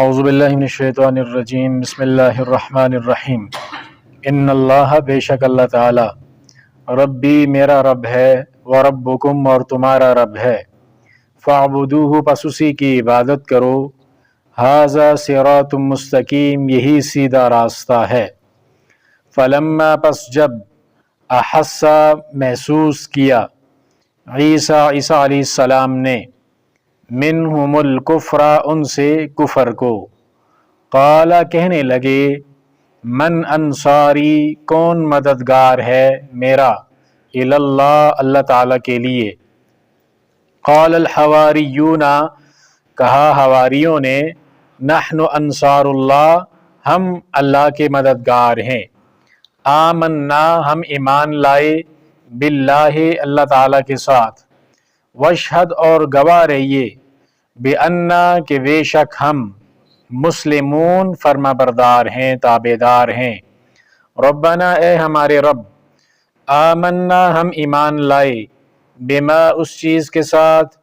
اعوذ باللہ من الشیطان الرجیم بسم اللہ الرحمن الرحیم ان اللہ بے شک اللہ تعالی ربی میرا رب ہے وربکم اور تمہارا رب ہے فاعبدوہ پس اسی کی عبادت کرو ھذا صراط مستقیم یہی سیدھا راستہ ہے فلما پس جب احسا محسوس کیا عیسیٰ علیہ السلام نے منہم الکفر ان سے کفر کو قال کہنے لگے من انصاری کون مددگار ہے میرا اللہ اللہ تعالیٰ کے لیے قال الحواریون کہا حواریوں نے نحن انصار اللہ ہم اللہ کے مددگار ہیں آمنا ہم ایمان لائے باللہ اللہ تعالیٰ کے ساتھ واشہد اور گواہ رہیے بِأَنَّا کہ بے شک ہم مسلمون فرما بردار ہیں تابعدار ہیں ربنا اے ہمارے رب آمنا ہم ایمان لائے بما اس چیز کے ساتھ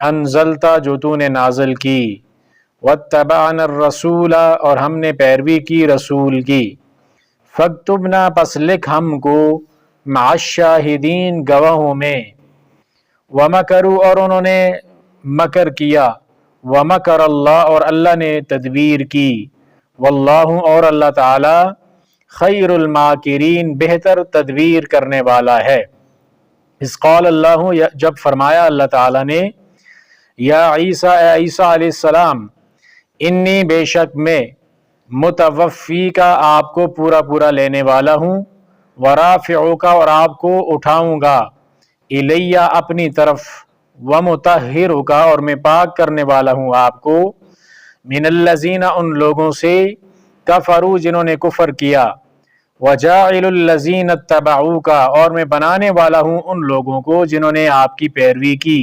انزلتا جو تو نے نازل کی واتبعنا الرسول اور ہم نے پیروی کی رسول کی فاکتبنا پس لکھ ہم کو مع الشاہدین گواہوں میں ومکروا اور انہوں نے مکر کیا ومکر اللہ اور اللہ نے تدبیر کی واللہ اور اللہ تعالی خیر الماکرین بہتر تدبیر کرنے والا ہے اس قال اللہ جب فرمایا اللہ تعالی نے یا عیسیٰ اے عیسیٰ علیہ السلام انی بے شک میں متوفی کا آپ کو پورا پورا لینے والا ہوں ورافعوکا اور آپ کو اٹھاؤں گا الیہ اپنی طرف ومطہرک اور میں پاک کرنے والا ہوں آپ کو من الذین ان لوگوں سے کفروا جنہوں نے کفر کیا وجاعل الذین اتبعوک اور میں بنانے والا ہوں ان لوگوں کو جنہوں نے آپ کی پیروی کی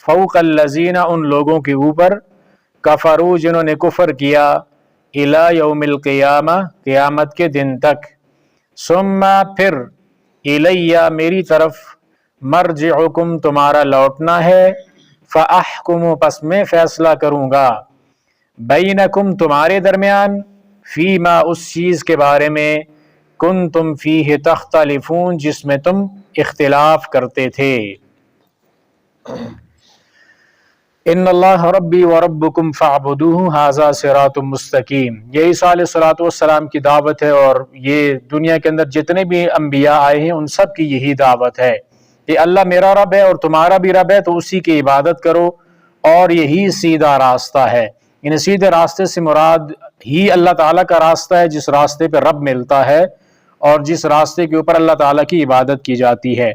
فوق الذین ان لوگوں کے اوپر کفروا جنہوں نے کفر کیا الی یوم القیامہ قیامت کے دن تک ثم پھر الیہ میری طرف مرجعکم تمہارا لوٹنا ہے فاحکم پس میں فیصلہ کروں گا بینکم تمہارے درمیان فیما اس چیز کے بارے میں کنتم فیہ تختلفون جس میں تم اختلاف کرتے تھے ان اللہ ربی وربکم فاعبدوہ ھذا صراط مستقیم یہ عیسیٰ علیہ السلام کی دعوت ہے اور یہ دنیا کے اندر جتنے بھی انبیاء آئے ہیں ان سب کی یہی دعوت ہے کہ اللہ میرا رب ہے اور تمہارا بھی رب ہے تو اسی کی عبادت کرو اور یہی سیدھا راستہ ہے یعنی سیدھے راستے سے مراد ہی اللہ تعالیٰ کا راستہ ہے جس راستے پہ رب ملتا ہے اور جس راستے کے اوپر اللہ تعالیٰ کی عبادت کی جاتی ہے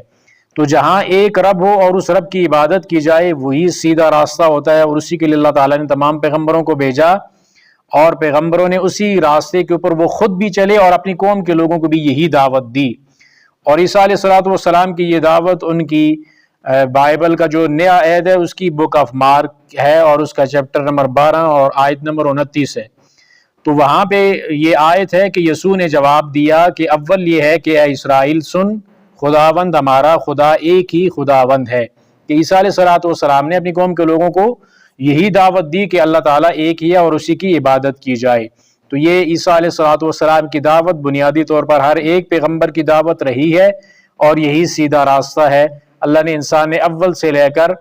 تو جہاں ایک رب ہو اور اس رب کی عبادت کی جائے وہی سیدھا راستہ ہوتا ہے اور اسی کے لیے اللہ تعالیٰ نے تمام پیغمبروں کو بھیجا اور پیغمبروں نے اسی راستے کے اوپر وہ خود بھی چلے اور اپنی قوم کے لوگوں کو بھی یہی دعوت دی اور عیسیٰ علیہ السلام کی یہ دعوت ان کی بائبل کا جو نیا عہد ہے اس کی بک آف مارک ہے اور اس کا چیپٹر نمبر 12 اور آیت نمبر 29 ہے تو وہاں پہ یہ آیت ہے کہ یسوع نے جواب دیا کہ اول یہ ہے کہ اے اسرائیل سن خداوند ہمارا خدا ایک ہی خداوند ہے کہ عیسیٰ علیہ السلام نے اپنی قوم کے لوگوں کو یہی دعوت دی کہ اللہ تعالیٰ ایک ہی ہے اور اسی کی عبادت کی جائے تو یہ عیسیٰ علیہ السلام کی دعوت بنیادی طور پر ہر ایک پیغمبر کی دعوت رہی ہے اور یہی سیدھا راستہ ہے اللہ نے انسان اول سے لے کر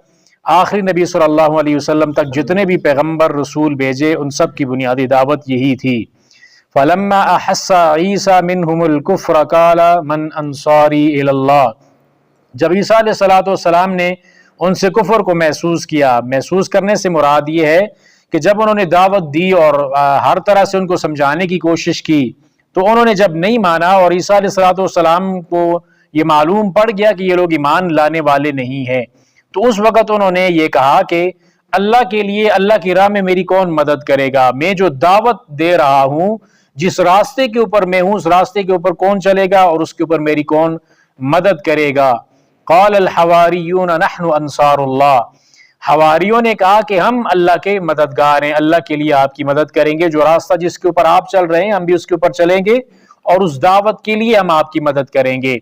آخری نبی صلی اللہ علیہ وسلم تک جتنے بھی پیغمبر رسول بھیجے ان سب کی بنیادی دعوت یہی تھی فلما احس عیسیٰ منہم الکفر قال من انصاری الی اللہ جب عیسیٰ علیہ السلام نے ان سے کفر کو محسوس کیا محسوس کرنے سے مراد یہ ہے کہ جب انہوں نے دعوت دی اور ہر طرح سے ان کو سمجھانے کی کوشش کی تو انہوں نے جب نہیں مانا اور عیسیٰ علیہ السلام کو یہ معلوم پڑ گیا کہ یہ لوگ ایمان لانے والے نہیں ہیں تو اس وقت انہوں نے یہ کہا کہ اللہ کے لیے اللہ کی راہ میں میری کون مدد کرے گا میں جو دعوت دے رہا ہوں جس راستے کے اوپر میں ہوں اس راستے کے اوپر کون چلے گا اور اس کے اوپر میری کون مدد کرے گا قال الحواریون نحن انصار اللہ حواریوں نے کہا کہ ہم اللہ کے مددگار ہیں اللہ کے لیے آپ کی مدد کریں گے جو راستہ جس کے اوپر آپ چل رہے ہیں ہم بھی اس کے اوپر چلیں گے اور اس دعوت کے لیے ہم آپ کی مدد کریں گے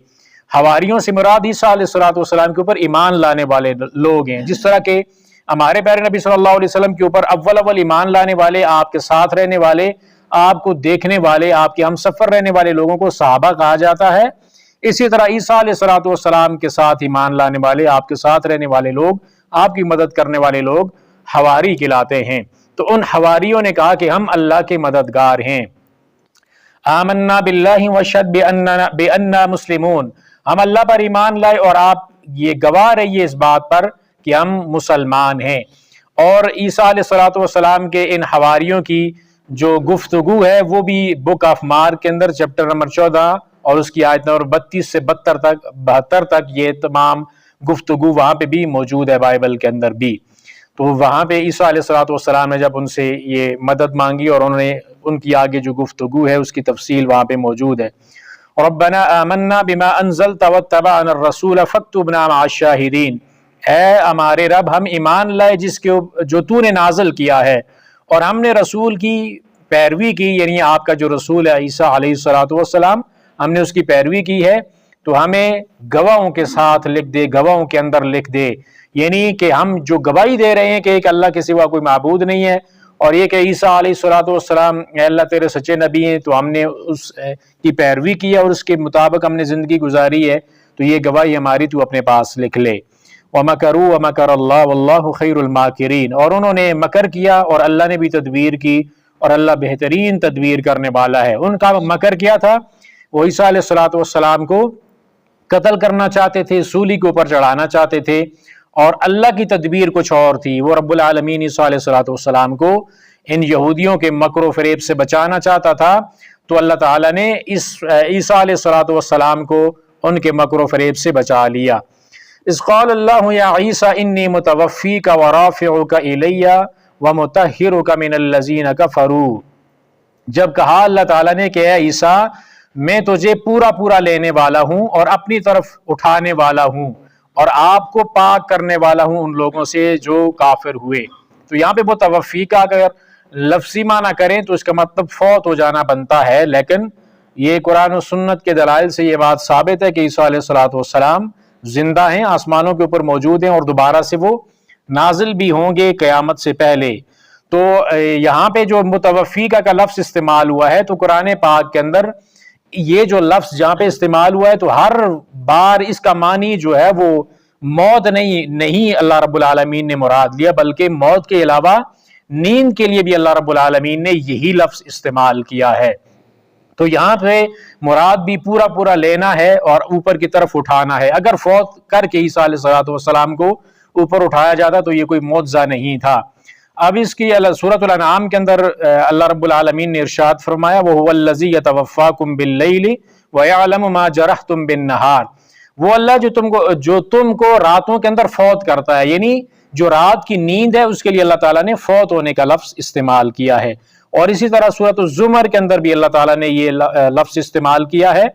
حواریوں سے مراد عیسیٰ علیہ السلام کے اوپر ایمان لانے والے لوگ ہیں جس طرح کہ ہمارے پیارے نبی صلی اللہ علیہ وسلم کے اوپر اول ایمان لانے والے، آپ کے ساتھ رہنے والے، آپ کو دیکھنے والے، آپ کے ہم سفر رہنے والے لوگوں کو صحابہ کہا جاتا ہے۔ اسی طرح عیسیٰ علیہ السلام کے ساتھ ایمان لانے والے، آپ کے ساتھ رہنے والے لوگ، آپ کی مدد کرنے والے لوگ حواری کہلاتے ہیں۔ تو ان حواریوں نے کہا کہ ہم اللہ کے مددگار ہیں۔ آمنا باللہ واشہد بأننا مسلمون، ہم اللہ پر ایمان لائے اور آپ یہ گواہ رہیے اس بات پر کہ ہم مسلمان ہیں۔ اور عیسیٰ علیہ السلام کے ان حواریوں کی جو گفتگو ہے وہ بھی بک آف مارک کے اندر چیپٹر نمبر 14 اور اس کی آیت نمبر 32 سے 72 تک یہ تمام گفتگو وہاں پہ بھی موجود ہے، بائبل کے اندر بھی۔ تو وہاں پہ عیسیٰ علیہ السلام نے جب ان سے یہ مدد مانگی اور انہوں نے ان کی آگے جو گفتگو ہے اس کی تفصیل وہاں پہ موجود ہے۔ ربنا آمنا بما انزلت واتبعنا الرسول فاکتبنا مع الشاہدین، اے ہمارے رب ہم ایمان لائے جس کے جو تو نے نازل کیا ہے، اور ہم نے رسول کی پیروی کی، یعنی آپ کا جو رسول ہے عیسیٰ علیہ السلام، ہم نے اس کی پیروی کی ہے، تو ہمیں گواہوں کے ساتھ لکھ دے، گواہوں کے اندر لکھ دے، یعنی کہ ہم جو گواہی دے رہے ہیں کہ ایک اللہ کے سوا کوئی معبود نہیں ہے، اور یہ کہ عیسیٰ علیہ السلام اے اللہ تیرے سچے نبی ہیں، تو ہم نے اس کی پیروی کی ہے اور اس کے مطابق ہم نے زندگی گزاری ہے، تو یہ گواہی ہماری تو اپنے پاس لکھ لے۔ وَمَكَرُوا وَمَكَرَ اللَّهُ وَاللَّهُ خَيْرُ الْمَاكِرِينَ، اور انہوں نے مکر کیا اور اللہ نے بھی تدبیر کی، اور اللہ بہترین تدبیر کرنے والا ہے۔ ان کا مکر کیا تھا؟ وہ عیسیٰ علیہ السلام کو قتل کرنا چاہتے تھے، سولی کے اوپر چڑھانا چاہتے تھے، اور اللہ کی تدبیر کچھ اور تھی۔ وہ رب العالمین عیسیٰ علیہ السلام کو ان یہودیوں کے مکر و فریب سے بچانا چاہتا تھا، تو اللہ تعالیٰ نے اس عیسیٰ علیہ السلام کو ان کے مکر و فریب سے بچا لیا۔ اذ قال اللہ یا عیسیٰ انی متوفیک ورافعک الی ومطہرک من الذین کفروا، جب کہا اللہ تعالیٰ نے کہ اے عیسیٰ میں تجھے پورا لینے والا ہوں اور اپنی طرف اٹھانے والا ہوں، اور آپ کو پاک کرنے والا ہوں ان لوگوں سے جو کافر ہوئے۔ تو یہاں پہ متوفی کا اگر لفظی معنی کریں تو اس کا مطلب فوت ہو جانا بنتا ہے، لیکن یہ قرآن و سنت کے دلائل سے یہ بات ثابت ہے کہ عیسیٰ علیہ السلام زندہ ہیں، آسمانوں کے اوپر موجود ہیں، اور دوبارہ سے وہ نازل بھی ہوں گے قیامت سے پہلے۔ تو یہاں پہ جو متوفی کا لفظ استعمال ہوا ہے، تو قرآن پاک کے اندر یہ جو لفظ جہاں پہ استعمال ہوا ہے تو ہر بار اس کا معنی جو ہے وہ موت نہیں اللہ رب العالمین نے مراد لیا، بلکہ موت کے علاوہ نیند کے لیے بھی اللہ رب العالمین نے یہی لفظ استعمال کیا ہے۔ تو یہاں پہ مراد بھی پورا لینا ہے اور اوپر کی طرف اٹھانا ہے۔ اگر فوت کر کے عیسیٰ علیہ السلام کو اوپر اٹھایا جاتا تو یہ کوئی معجزہ نہیں تھا۔ اب اس کی سورۃ الانعام کے اندر اللہ رب العالمین نے ارشاد فرمایا وَهُوَ الَّذِي يَتَوَفَّاكُمْ بِاللَّيْلِ وَيَعْلَمُ مَا جَرَحْتُمْ بِالنَّهَارِ، وہ اللہ جو تم کو راتوں کے اندر فوت کرتا ہے، یعنی جو رات کی نیند ہے اس کے لیے اللہ تعالیٰ نے فوت ہونے کا لفظ استعمال کیا ہے۔ اور اسی طرح سورۃ الزمر کے اندر بھی اللہ تعالیٰ نے یہ لفظ استعمال کیا ہے،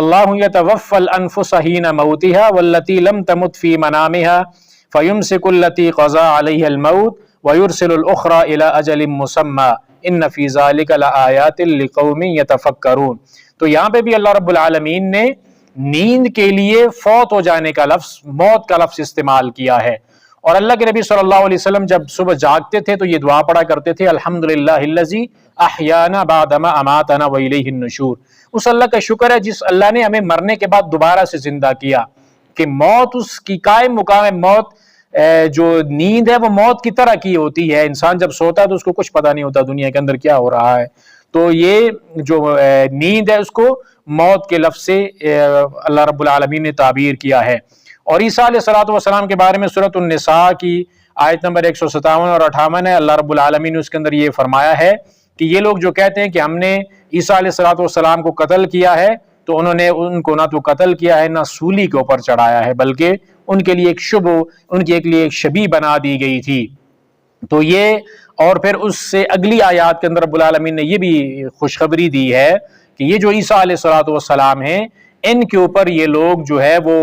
اللہ یتوفی الانفس حین موتها واللتی لم تمت فی منامها فیمسک التی قضا علیہ الموت وَيُرْسِلُ الْأُخْرَى إِلَىٰ أَجَلٍ مُّسَمًّى إِنَّ فِي ذَلِكَ لَآيَاتٍ لِقَوْمٍ يَتَفَكَّرُونَ۔ تو یہاں پہ بھی اللہ رب العالمین نے نیند کے لیے فوت ہو جانے کا لفظ، موت کا لفظ استعمال کیا ہے۔ اور اللہ کے نبی صلی اللہ علیہ وسلم جب صبح جاگتے تھے تو یہ دعا پڑھا کرتے تھے الحمدللہ الذی احیانا بعدما اماتنا والیہ النشور، اس اللہ کا شکر ہے جس اللہ نے ہمیں مرنے کے بعد دوبارہ سے زندہ کیا، کہ موت اس کی قائم مقام ہے۔ موت جو نیند ہے وہ موت کی طرح کی ہوتی ہے، انسان جب سوتا ہے تو اس کو کچھ پتہ نہیں ہوتا دنیا کے اندر کیا ہو رہا ہے، تو یہ جو نیند ہے اس کو موت کے لفظ سے اللہ رب العالمین نے تعبیر کیا ہے۔ اور عیسیٰ علیہ السلام کے بارے میں سورۃ النساء کی آیت نمبر 157 اور 58 ہے، اللہ رب العالمین نے اس کے اندر یہ فرمایا ہے کہ یہ لوگ جو کہتے ہیں کہ ہم نے عیسیٰ علیہ السلام کو قتل کیا ہے، تو انہوں نے ان کو نہ تو قتل کیا ہے نہ سولی کے اوپر چڑھایا ہے، بلکہ ان کے لیے ایک شبیہ بنا دی گئی تھی۔ تو یہ اور پھر اس سے اگلی آیات کے اندر رب العالمین نے یہ بھی خوشخبری دی ہے کہ یہ جو عیسیٰ علیہ السلام ہیں ان کے اوپر یہ لوگ جو ہے وہ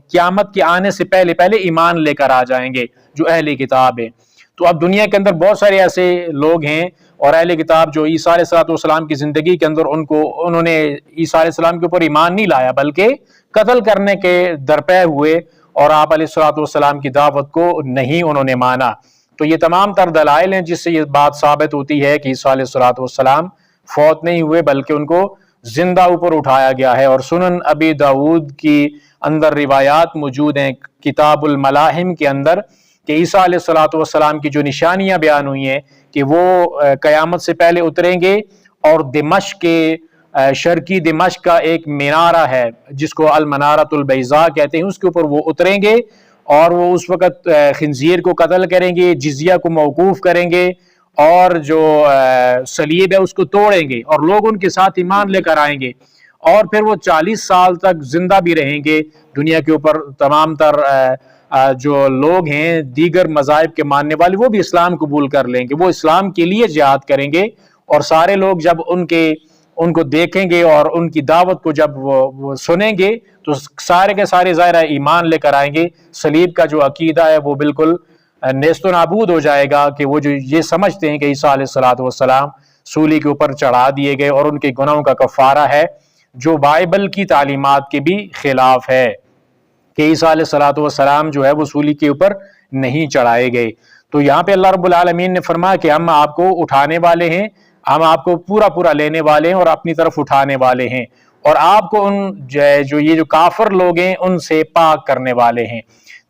قیامت کے آنے سے پہلے ایمان لے کر آ جائیں گے، جو اہل کتاب ہیں۔ تو اب دنیا کے اندر بہت سارے ایسے لوگ ہیں اور اہل کتاب جو عیسیٰ علیہ السلام کی زندگی کے اندر انہوں نے عیسیٰ علیہ السلام کے اوپر ایمان نہیں لایا، بلکہ قتل کرنے کے درپے ہوئے اور آپ علیہ السلام کی دعوت کو نہیں انہوں نے مانا۔ تو یہ تمام تر دلائل ہیں جس سے یہ بات ثابت ہوتی ہے کہ عیسیٰ علیہ السلام فوت نہیں ہوئے بلکہ ان کو زندہ اوپر اٹھایا گیا ہے۔ اور سنن ابی داود کی اندر روایات موجود ہیں کتاب الملاحم کے اندر کہ عیسیٰ علیہ السلام کی جو نشانیاں بیان ہوئی ہیں کہ وہ قیامت سے پہلے اتریں گے، اور دمشق کے شرقی دمشق کا ایک مینارہ ہے جس کو المنارۃ البیضاء کہتے ہیں، اس کے اوپر وہ اتریں گے، اور وہ اس وقت خنزیر کو قتل کریں گے، جزیہ کو موقوف کریں گے، اور جو صلیب ہے اس کو توڑیں گے، اور لوگ ان کے ساتھ ایمان لے کر آئیں گے، اور پھر وہ 40 سال تک زندہ بھی رہیں گے دنیا کے اوپر۔ تمام تر جو لوگ ہیں دیگر مذاہب کے ماننے والے وہ بھی اسلام قبول کر لیں گے، وہ اسلام کے لیے جہاد کریں گے، اور سارے لوگ جب ان کو دیکھیں گے اور ان کی دعوت کو جب وہ سنیں گے تو سارے کے سارے ظاہر ایمان لے کر آئیں گے۔ صلیب کا جو عقیدہ ہے وہ بالکل نیست و نابود ہو جائے گا کہ وہ جو یہ سمجھتے ہیں کہ عیسیٰ علیہ السلام سولی کے اوپر چڑھا دیے گئے اور ان کے گناہوں کا کفارہ ہے، جو بائبل کی تعلیمات کے بھی خلاف ہے کہ عیسیٰ علیہ السلام جو ہے وہ سولی کے اوپر نہیں چڑھائے گئے۔ تو یہاں پہ اللہ رب العالمین نے فرمایا کہ ہم آپ کو اٹھانے والے ہیں، ہم آپ کو پورا لینے والے ہیں اور اپنی طرف اٹھانے والے ہیں، اور آپ کو ان جو کافر لوگ ہیں ان سے پاک کرنے والے ہیں۔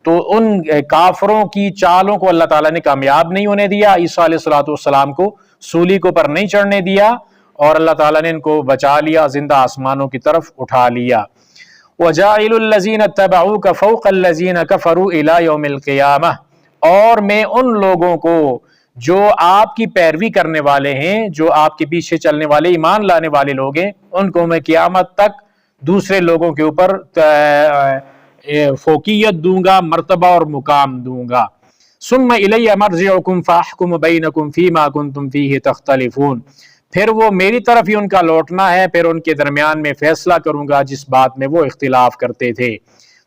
تو ان کافروں کی چالوں کو اللہ تعالیٰ نے کامیاب نہیں ہونے دیا، عیسیٰ علیہ السلام کو سولی کو پر نہیں چڑھنے دیا، اور اللہ تعالیٰ نے ان کو بچا لیا، زندہ آسمانوں کی طرف اٹھا لیا۔ وَجَاعِلُ الَّذِينَ اتَّبَعُوكَ فَوْقَ الَّذِينَ كَفَرُوا إِلَى يَوْمِ الْقِيَامَةِ، اور میں ان لوگوں کو جو آپ کی پیروی کرنے والے ہیں، جو آپ کے پیچھے چلنے والے ایمان لانے والے لوگ ہیں، ان کو میں قیامت تک دوسرے لوگوں کے اوپر فوقیت دوں گا، مرتبہ اور مقام دوں گا۔ ثم الی مرجعکم فاحکم بینکم فیما کنتم فیہ تختلفون، پھر وہ میری طرف ہی ان کا لوٹنا ہے، پھر ان کے درمیان میں فیصلہ کروں گا جس بات میں وہ اختلاف کرتے تھے۔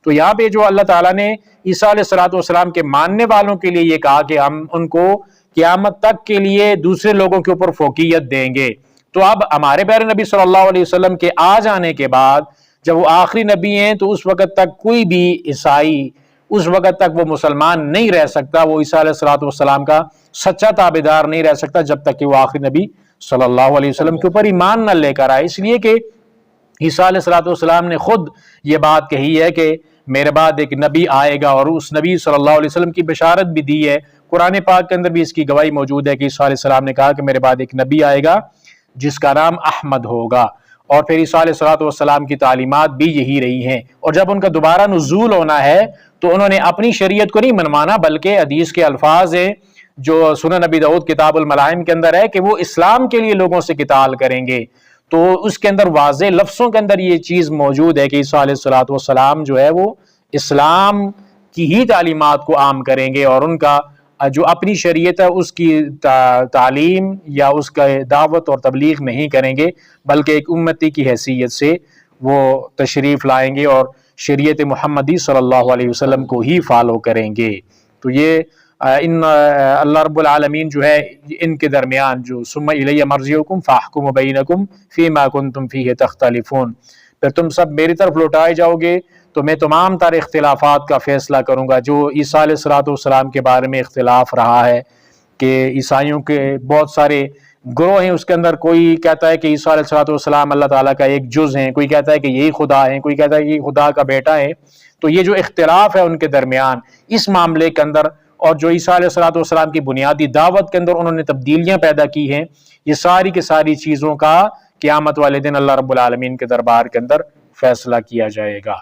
تو یہاں پہ جو اللہ تعالیٰ نے عیسیٰ علیہ السلام کے ماننے والوں کے لیے یہ کہا کہ ہم ان کو قیامت تک کے لیے دوسرے لوگوں کے اوپر فوقیت دیں گے۔ تو اب ہمارے پیارے نبی صلی اللہ علیہ وسلم کے آ جانے کے بعد جب وہ آخری نبی ہیں تو اس وقت تک کوئی بھی عیسائی، اس وقت تک وہ مسلمان نہیں رہ سکتا، وہ عیسیٰ علیہ السلام کا سچا تابعدار نہیں رہ سکتا جب تک کہ وہ آخری نبی صلی اللہ علیہ وسلم کے اوپر ایمان نہ لے کر آئے، اس لیے کہ عیسیٰ علیہ السلام نے خود یہ بات کہی ہے کہ میرے بعد ایک نبی آئے گا، اور اس نبی صلی اللہ علیہ وسلم کی بشارت بھی دی ہے، قرآن پاک کے اندر بھی اس کی گواہی موجود ہے کہ عیسیٰ علیہ السلام نے کہا کہ میرے بعد ایک نبی آئے گا جس کا نام احمد ہوگا، اور پھر عیسیٰ علیہ السلام کی تعلیمات بھی یہی رہی ہیں۔ اور جب ان کا دوبارہ نزول ہونا ہے تو انہوں نے اپنی شریعت کو نہیں منوانا، بلکہ حدیث کے الفاظ ہیں جو سنن ابی داؤد کتاب الملاحم کے اندر ہے کہ وہ اسلام کے لیے لوگوں سے قتال کریں گے۔ تو اس کے اندر واضح لفظوں کے اندر یہ چیز موجود ہے کہ عیسیٰ علیہ السلام جو ہے وہ اسلام کی ہی تعلیمات کو عام کریں گے، اور ان کا جو اپنی شریعت ہے اس کی تعلیم یا اس کا دعوت اور تبلیغ نہیں کریں گے، بلکہ ایک امتی کی حیثیت سے وہ تشریف لائیں گے اور شریعت محمدی صلی اللہ علیہ وسلم کو ہی فالو کریں گے۔ تو یہ اللہ رب العالمین جو ہے ان کے درمیان جو ثم الی مرجعکم فاحکم بینکم فیما کنتم فیہ تختلفون، پھر تم سب میری طرف لوٹائے جاؤ گے تو میں تمام تر اختلافات کا فیصلہ کروں گا۔ جو عیسیٰ علیہ السلام کے بارے میں اختلاف رہا ہے کہ عیسائیوں کے بہت سارے گروہ ہیں، اس کے اندر کوئی کہتا ہے کہ عیسیٰ علیہ السلام اللہ تعالیٰ کا ایک جز ہیں، کوئی کہتا ہے کہ یہی خدا ہیں، کوئی کہتا ہے کہ یہ خدا کا بیٹا ہے۔ تو یہ جو اختلاف ہے ان کے درمیان اس معاملے کے اندر، اور جو عیسیٰ علیہ السلام کی بنیادی دعوت کے اندر انہوں نے تبدیلیاں پیدا کی ہیں، یہ ساری کی ساری چیزوں کا قیامت والے دن اللہ رب العالمین کے دربار کے اندر فیصلہ کیا جائے گا۔